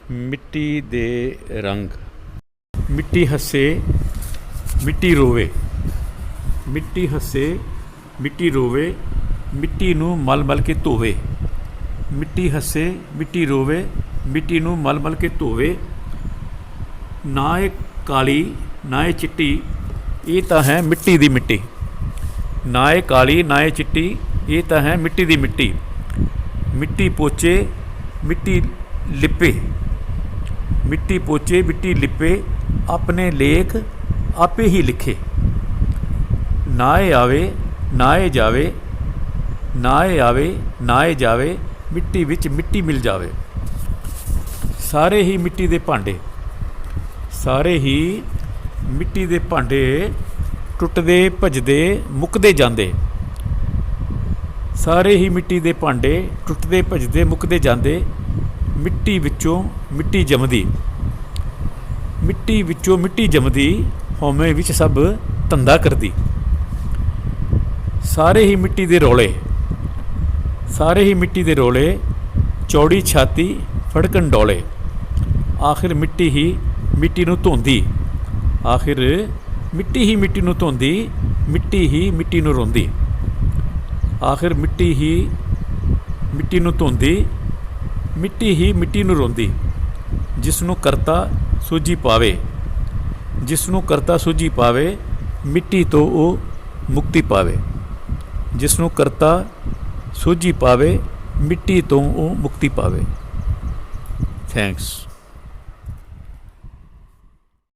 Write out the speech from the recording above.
मिट्टी दे रंग। मिट्टी हसे मिट्टी रोवे, मिट्टी हसे मिट्टी रोवे, मिट्टी नूं मल मल के धोवे। मिट्टी हसे मिट्टी रोवे, मिट्टी नूं मल मल के धोवे। ना ए काली ना ए चिट्टी, ये तो है मिट्टी दी मिट्टी। ना ए काली ना ए चिट्टी, ये तो है मिट्टी दी मिट्टी। मिट्टी पोचे मिट्टी लिपे, मिट्टी पोचे मिट्टी लिपे, अपने लेख आपे ही लिखे। ना ए आवे ना ए जावे, ना ए आवे ना ए जावे, मिट्टी विच मिट्टी मिल जावे। सारे ही मिट्टी दे भांडे, सारे ही मिट्टी दे भांडे, टुटदे भजदे मुकदे जांदे। सारे ही मिट्टी दे भांडे, टुटदे भजदे मुकदे जांदे। मिट्टी विचों मिट्टी जमदी, मिट्टी विचों मिट्टी जमदी, हौमे विच सब धंधा करदी। सारे ही मिट्टी दे रौले, सारे ही मिट्टी दे रौले, चौड़ी छाती फड़कन डोले। आखिर मिट्टी ही मिट्टी नूं धोंदी, आखिर मिट्टी ही मिट्टी नूं धोंदी, मिट्टी ही मिट्टी नूं रोंदी। आखिर मिट्टी ही मिट्टी नूं धोंदी, मिट्टी ही मिट्टी नूं रोंदी। जिसनूं करता सूझी पावे, जिसनूं करता सूझी पावे, मिट्टी तो वो मुक्ति पावे। जिसनूं करता सूझी पावे, मिट्टी तो वो मुक्ति पावे। थैंक्स।